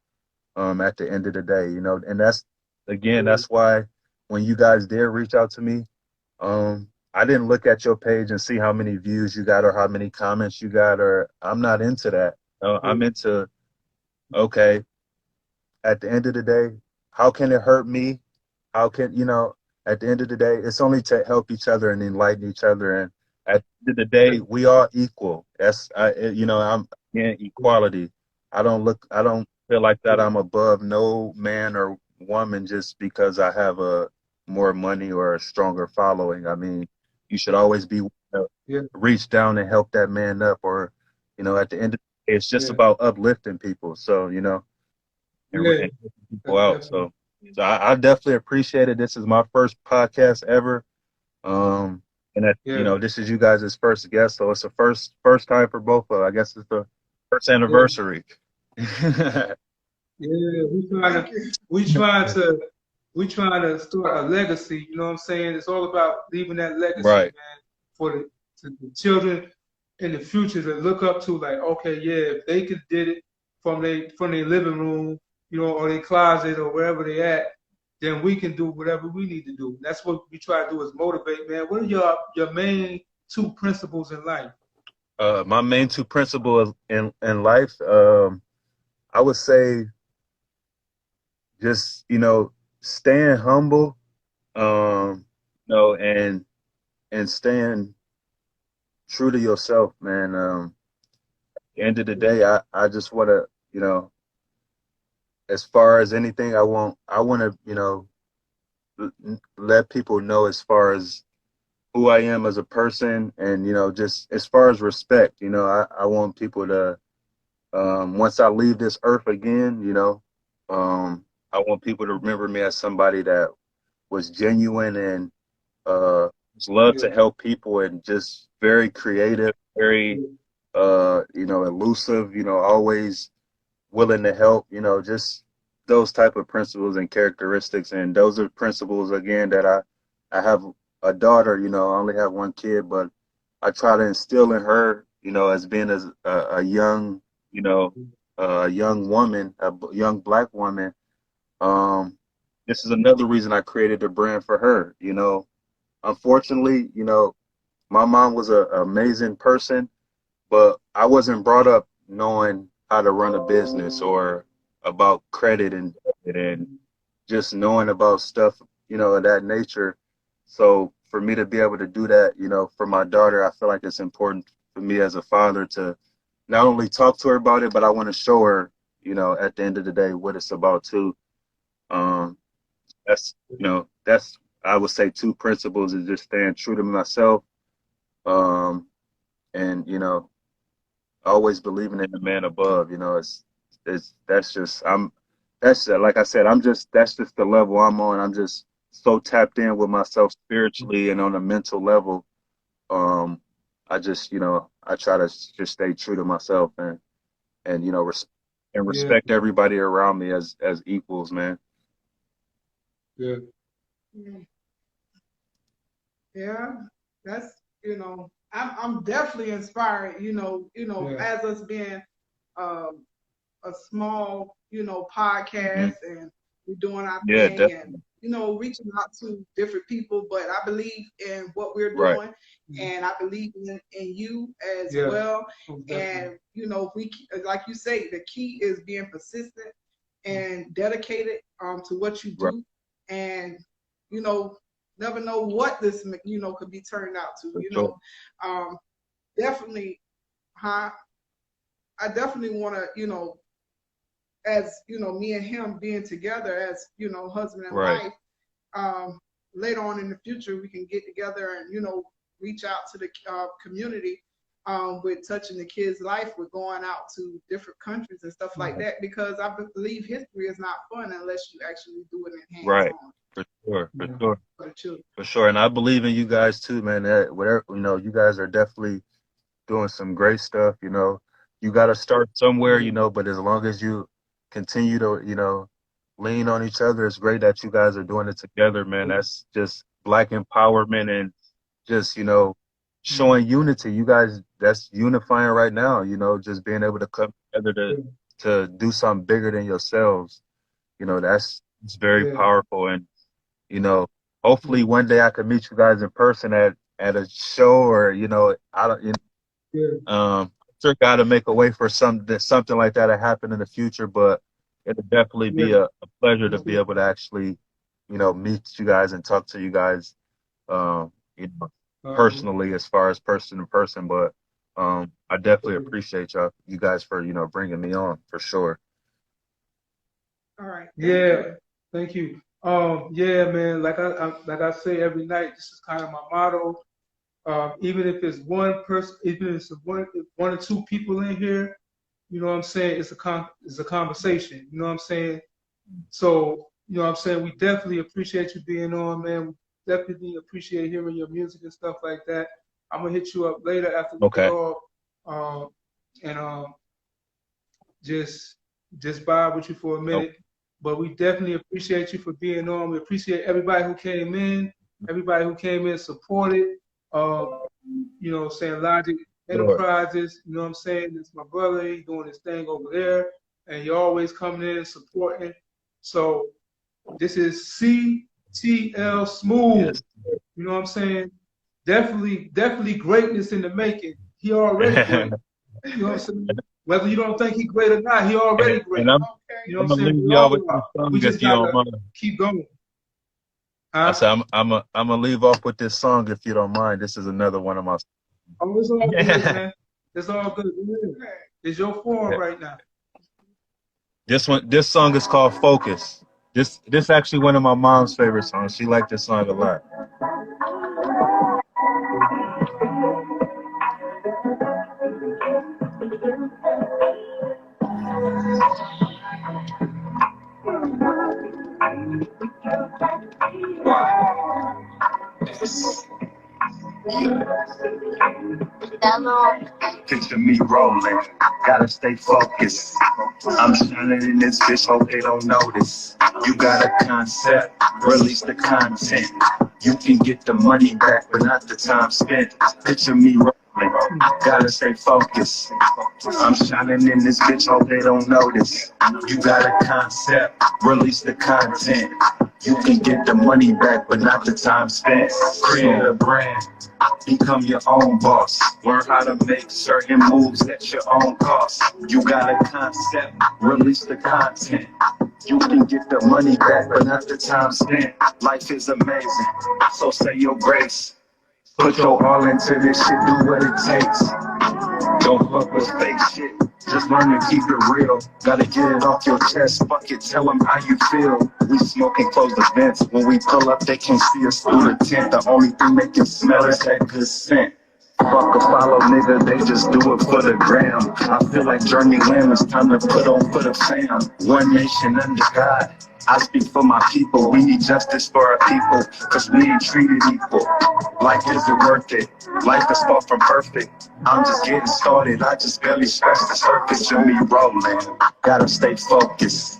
S3: at the end of the day, you know, and that's again, that's why when you guys did reach out to me, I didn't look at your page and see how many views you got or how many comments you got, or I'm not into that. I'm into, okay, at the end of the day, how can it hurt me? How can, you know, at the end of the day, it's only to help each other and enlighten each other. And at the end of the day, we are equal. You know, I'm in equality. I don't feel like that I'm above no man or woman just because I have a more money or a stronger following. I mean, you should always be reach down and help that man up, or, you know, at the end of the day, it's just about uplifting people. So, you know, and helping people out. So I definitely appreciate it. This is my first podcast ever. And that, you know, this is you guys' first guest, so it's the first time for both of us. I guess it's the first anniversary.
S2: we trying to start a legacy. You know what I'm saying? It's all about leaving that legacy,
S3: right,
S2: man, for the children in the future to look up to. Like, okay, if they could did it from their living room, you know, or their closet or wherever they at, then we can do whatever we need to do. That's what we try to do, is motivate, man. What are your main two principles in life?
S3: My main two principles in life, I would say, just, you know, staying humble, you know, and staying true to yourself, man. At the end of the day, I just want to, you know, as far as anything, I want to, you know, let people know as far as who I am as a person, and, you know, just as far as respect, you know, I want people to, once I leave this earth again, you know, I want people to remember me as somebody that was genuine and loved to help people, and just very creative, very, you know, elusive, you know, always willing to help, you know, just those type of principles and characteristics. And those are principles, again, that I have a daughter, you know, I only have one kid, but I try to instill in her, you know, as being as a young, you know, a young woman, a young Black woman. This is another reason I created the brand for her. You know, unfortunately, you know, my mom was an amazing person, but I wasn't brought up knowing how to run a business or about credit and just knowing about stuff, you know, of that nature. So for me to be able to do that, you know, for my daughter, I feel like it's important for me as a father to not only talk to her about it, but I want to show her, you know, at the end of the day, what it's about too. That's, you know, that's, I would say, two principles is just staying true to myself. And, you know, always believing in the man above, you know, that's just, like I said, that's just the level I'm on. I'm just so tapped in with myself spiritually and on a mental level. I just, you know, I try to just stay true to myself and, you know, respect everybody around me as equals, man.
S4: Yeah, that's, you know, I'm definitely inspired, you know, as us being a small, you know, podcast, and we're doing our thing, definitely. And, you know, reaching out to different people, but I believe in what we're doing, and I believe in you as well. And, you know, we, like you say, the key is being persistent and dedicated to what you do. And, you know, never know what this, you know, could be turned out to, you know. Definitely, I definitely want to, you know, as me and him being together as husband and
S3: Right.
S4: wife. Later on in the future, we can get together and reach out to the community with touching the kids' life, with going out to different countries and stuff like that. Because I believe history is not fun unless you actually do it in hands
S3: Right.
S4: on.
S3: For sure. For
S2: Yeah.
S3: sure.
S4: For the children.
S3: For sure. And I believe in you guys too, man. That whatever, you guys are definitely doing some great stuff. You got to start somewhere, but as long as you continue to, lean on each other, it's great that you guys are doing it together, man. That's just Black empowerment and just, showing unity. You guys, that's unifying right now, just being able to come together to do something bigger than yourselves. It's very powerful. And, hopefully one day I can meet you guys in person at a show, or, I don't, sure got to make a way for something like that to happen in the future, but it'll definitely be a pleasure to be able to actually, meet you guys and talk to you guys, personally, as far as person to person. But I definitely appreciate you guys for bringing me on, for sure.
S4: All right.
S2: Thank you. Yeah, man. Like I say every night, this is kind of my motto. Even if it's one person, even if it's one or two people in here, you know what I'm saying? It's a conversation. You know what I'm saying? So, you know what I'm saying? We definitely appreciate you being on, man. We definitely appreciate hearing your music and stuff like that. I'm gonna hit you up later after we get off, and just vibe with you for a minute. But we definitely appreciate you for being on. We appreciate everybody who came in, supported. Saying Logic Enterprises, you know what I'm saying? It's my brother, he's doing his thing over there, and you're always coming in and supporting. So this is C.TL Smoove.
S3: Yes.
S2: You know what I'm saying? Definitely greatness in the making. He already great. You know what I'm saying? Whether you don't think he's great or not, he already great.
S3: And
S2: you know what I'm saying?
S3: Leave y'all with this song,
S2: we just
S3: if you don't
S2: gotta
S3: mind.
S2: keep going.
S3: I said I'm gonna leave off with this song, if you don't mind. This is another one of my.
S2: Oh, it's all good, man. It's all good. It's your forum right now.
S3: This song is called Focus. This actually one of my mom's favorite songs. She liked this song a lot. Picture me rolling, gotta stay focused. I'm shining in this bitch, hope they don't notice. You got a concept, release the content. You can get the money back, but not the time spent. Picture me rolling, gotta stay focused. I'm shining in this bitch, hope they don't notice. You got a concept, release the content. You can get the money back, but not the time spent. Create a brand, become your own boss. Learn how to make certain moves at your own cost. You got a concept, release the content. You can get the money back, but not the time spent. Life is amazing, so say your grace. Put your all into this shit, do what it takes. Don't fuck with fake shit, just learn to keep it real. Gotta get it off your chest, fuck it, tell them how you feel. We smoke and close the vents, when we pull up they can't see us through the tent. The only thing they can smell is that good scent. Fuck a follow nigga, they just do it for the gram. I feel like Journey Lamb, it's time to put on for the fam. One nation under God, I speak for my people. We need justice for our people, cause we ain't treated equal. Life isn't worth it, life is far from perfect. I'm just getting started, I just barely scratched the surface. Of me rolling, gotta stay focused.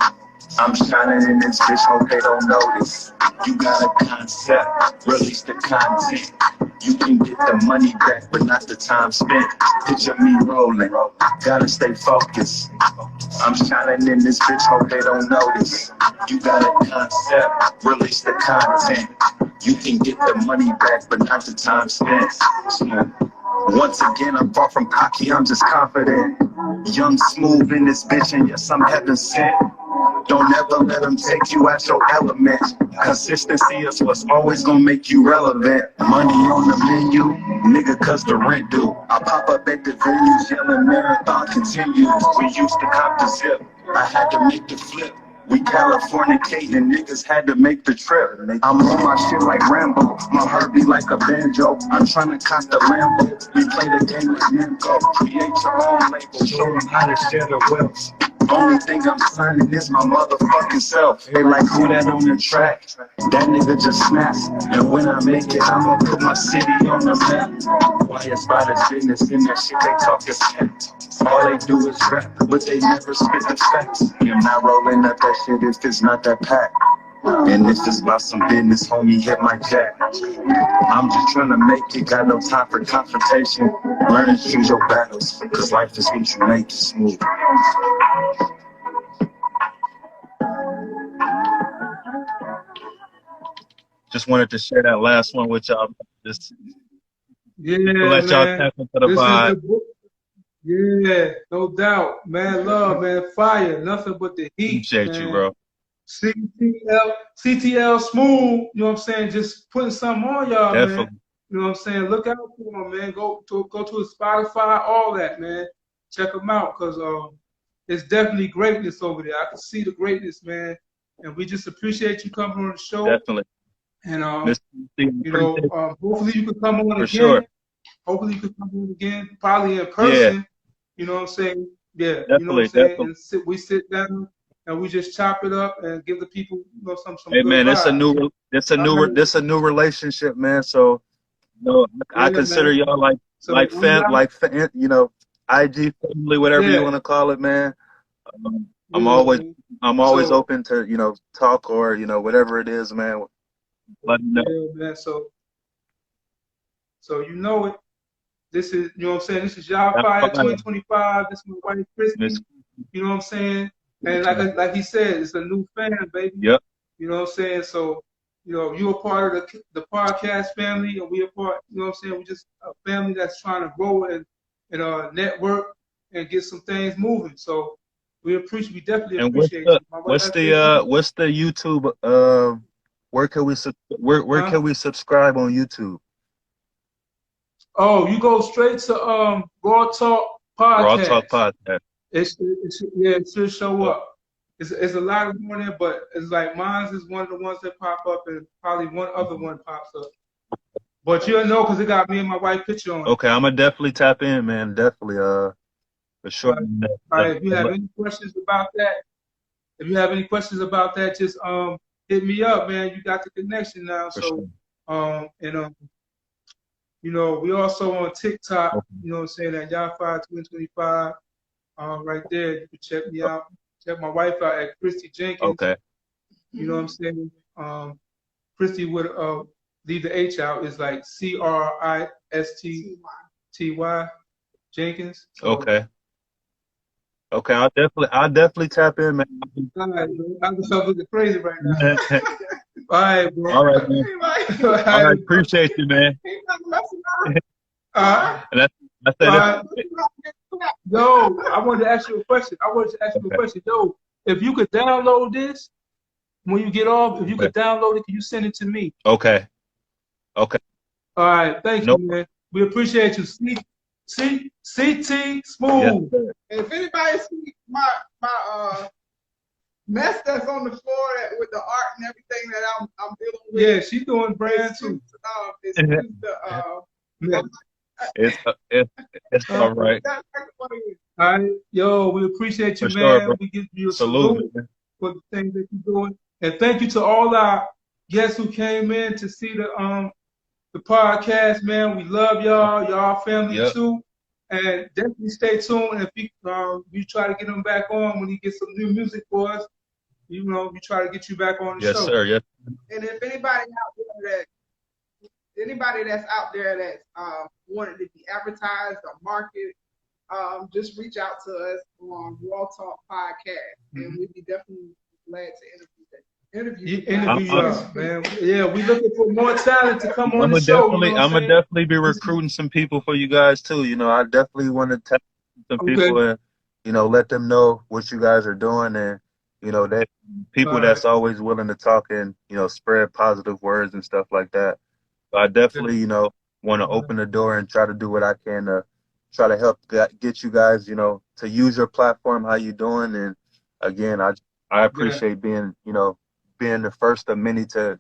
S3: I'm shining in this bitch, hope they don't notice. You got a concept, release the content. You can get the money back, but not the time spent. Picture me rolling, gotta stay focused. I'm shining in this bitch, hope they don't notice. You got a concept, release the content. You can get the money back, but not the time spent. Once again, I'm far from cocky, I'm just confident. Young, smooth in this bitch, and yes, I'm heaven sent. Don't ever let them take you out your element. Consistency is what's always gonna make you relevant. Money on the menu, nigga, cause the rent due. I pop up at the venues yelling marathon continues. We used to cop the zip, I had to make the flip. We Californicating, niggas had to make the trip. I'm on my shit like Rambo, my heart be like a banjo. I'm trying to cost the Lambo. We play the game like Namco. Create your own label, show them how to share the wealth. Only thing I'm signing is my motherfucking self. They like who that on the track? That nigga just snaps. And when I make it, I'ma put my city on the map. Why it's about his business in that shit they talk is cat. All they do is rap, but they never spit the facts. I'm not rolling up that shit if it's not that pack. And if it's about some business, homie, hit my jack. I'm just trying to make it, got no time for confrontation. Learn to choose your battles, cause life is what you make it smooth. Just wanted to share that last one with y'all. Just let y'all tap into the vibe.
S2: Yeah, no doubt. Man, love, man, fire. Nothing but the heat.
S3: Appreciate you, bro.
S2: CTL Smoove, you know what I'm saying? Just putting something on y'all, man. You know what I'm saying? Look out for him, man. Go to his Spotify, all that, man. Check him out, because it's definitely greatness over there. I can see the greatness, man. And we just appreciate you coming on the show.
S3: Definitely.
S2: And you know, hopefully you can come on again.
S3: Sure.
S2: Hopefully you can come on again, probably in person. Yeah. You know what I'm saying? Yeah.
S3: Definitely,
S2: you know what I'm saying? And we sit down and we just chop it up and give the people, you know, some
S3: hey
S2: good
S3: man,
S2: vibes.
S3: it's a new relationship, man. So you know, I consider y'all like you know, IG family, whatever you want to call it, man. I'm always open to, you know, talk or, you know, whatever it is, man. Let me know.
S2: Yeah, man. So you know it. This is, you know what I'm saying, this is Y'all Fire 2025. This is my wife Christy. You know what I'm saying? And like he said, it's a new fan, baby.
S3: Yep.
S2: You know what I'm saying? So, you know, you're a part of the podcast family, and we a part, you know what I'm saying? We're just a family that's trying to grow and network and get some things moving. So we definitely appreciate you.
S3: What's the YouTube, where can we subscribe on YouTube?
S2: Oh, you go straight to RAWTALK Podcast.
S3: RAWTALK Podcast.
S2: It should show up. It's a lot of them on there, but it's like mine is one of the ones that pop up, and probably one other one pops up. But you'll know because it got me and my wife picture on it.
S3: Okay, I'm gonna definitely tap in, man. Definitely, for sure.
S2: All right, if you have any questions about that, just hit me up, man. You got the connection now.
S3: For
S2: so
S3: sure.
S2: You know, we also on TikTok, you know what I'm saying, at Y'all Fire 2025. Right there, you can check me out. Check my wife out at Christy Jenkins.
S3: Okay.
S2: You know what I'm saying? Christy would leave the H out. It's like CRISTTY Jenkins. So,
S3: okay. I'll definitely tap in, man.
S2: All right, bro. I'm looking crazy right now. All right, bro.
S3: All right, man. All right, appreciate you, man.
S2: Yo, I wanted to ask you a question. Yo, if you could download this when you get off, if you could download it, can you send it to me?
S3: Okay.
S2: All right, thank you, man. We appreciate you. C.T. Smoove.
S4: Yes, if anybody sees my mess that's on the floor with the art and everything that I'm dealing with.
S2: Yeah, she's doing brand too.
S3: It's all right.
S2: All right, yo, we appreciate you,
S3: for
S2: man.
S3: Sure,
S2: we give you a salute for the things that you're doing, and thank you to all our guests who came in to see the podcast, man. We love y'all family too, and definitely stay tuned. And if you try to get him back on when he gets some new music for us, you know, we try to get you back on the show.
S3: Yes, sir. Yes.
S4: And if anybody that's out there that wanted to be advertised or market, just reach out to us on RAWTALK Podcast, and we'd be definitely glad to interview
S2: us, man. Yeah, we looking for more talent to come on the show.
S3: I'm gonna definitely be recruiting some people for you guys too. You know, I definitely want to tap some people and, you know, let them know what you guys are doing, and You know, that people that's always willing to talk and, you know, spread positive words and stuff like that. So I definitely, you know, want to open the door and try to do what I can to try to help get you guys, you know, to use your platform. How you doing? And again, I appreciate being, you know, being the first of many to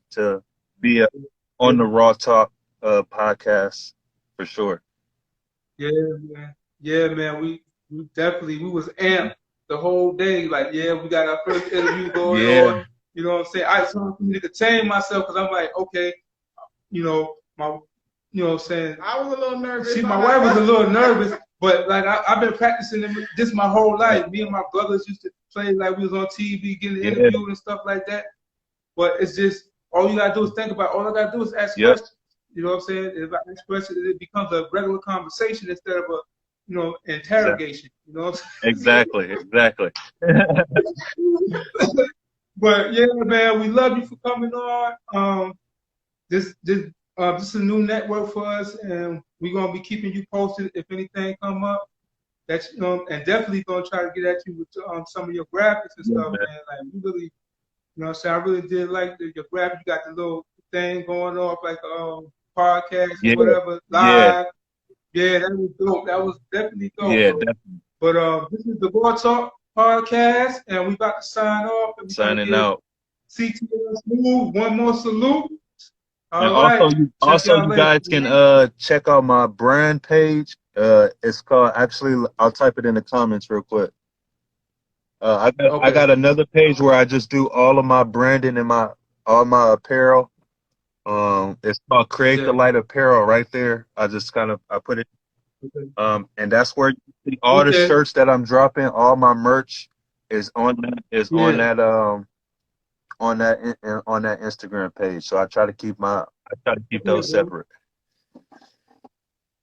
S3: be on the Raw Talk podcast for sure.
S2: Yeah, man. Yeah, man. We definitely we was amped the whole day. Like, yeah, we got our first interview going on. You know what I'm saying? I just want me to contain myself because I'm like, okay, you know, you know what I'm saying?
S4: I was a little nervous.
S2: See, my wife was a little nervous, but like I've been practicing this my whole life. Me and my brothers used to play like we was on TV, getting interviewed and stuff like that. But it's just all you gotta do is think about. All I gotta do is ask questions. You know what I'm saying? If I ask questions, it becomes a regular conversation instead of a, you know, interrogation. You know what I'm saying?
S3: Exactly.
S2: But yeah, man, we love you for coming on. This is a new network for us, and we're gonna be keeping you posted if anything come up. That's and definitely gonna try to get at you with some of your graphics and stuff, man. Like we really, you know what I'm saying? I really did like your graphics. You got the little thing going off like podcast or whatever live. Yeah, that was dope. That was definitely dope.
S3: Yeah, definitely.
S2: But this is the RAWTALK Podcast, and we about to sign off. And
S1: Signing out.
S2: CTL Smoove, one more salute.
S3: And also, you guys can check out my brand page. It's called, actually, I'll type it in the comments real quick. I got another page where I just do all of my branding and all my apparel. It's called Create the Light Apparel right there. I put it. And that's where you see all the shirts that I'm dropping. All my merch is on that Instagram page. So I try to keep those separate.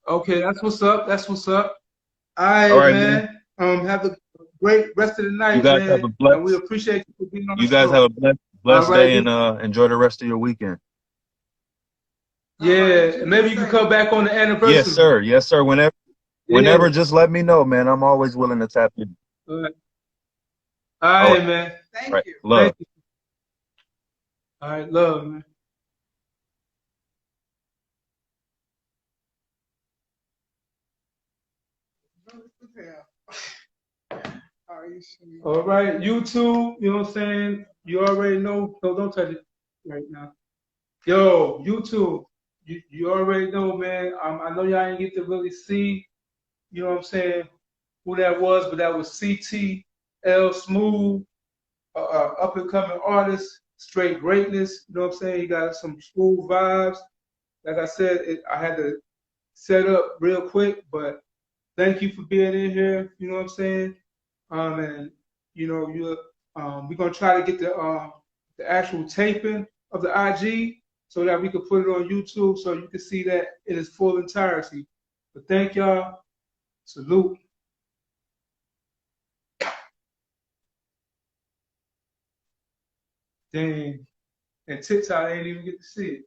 S2: Okay, that's what's up. All right, man. Have a great rest of the night,
S3: you guys
S2: man.
S3: have a blessed,
S2: and we appreciate you for being on the
S3: show. You guys have a blessed day and enjoy the rest of your weekend.
S2: Yeah, maybe you can come back on the anniversary.
S3: Yes, sir. Whenever, just let me know, man. I'm always willing to tap in.
S2: All right, man.
S4: Thank you.
S3: Love.
S2: Thank you. All right, love, man. All right, YouTube, you know what I'm saying? You already know. No, don't touch it right now. Yo, YouTube, you already know, man. I know y'all didn't get to really see, you know what I'm saying, who that was, but that was C.TL Smoove, up and coming artist, straight greatness. You know what I'm saying? He got some smooth vibes. Like I said, I had to set up real quick, but thank you for being in here. You know what I'm saying? And you know, we're gonna try to get the actual taping of the IG so that we can put it on YouTube so you can see that in its full entirety. But thank y'all. Salute. Dang. And TikTok ain't even get to see it.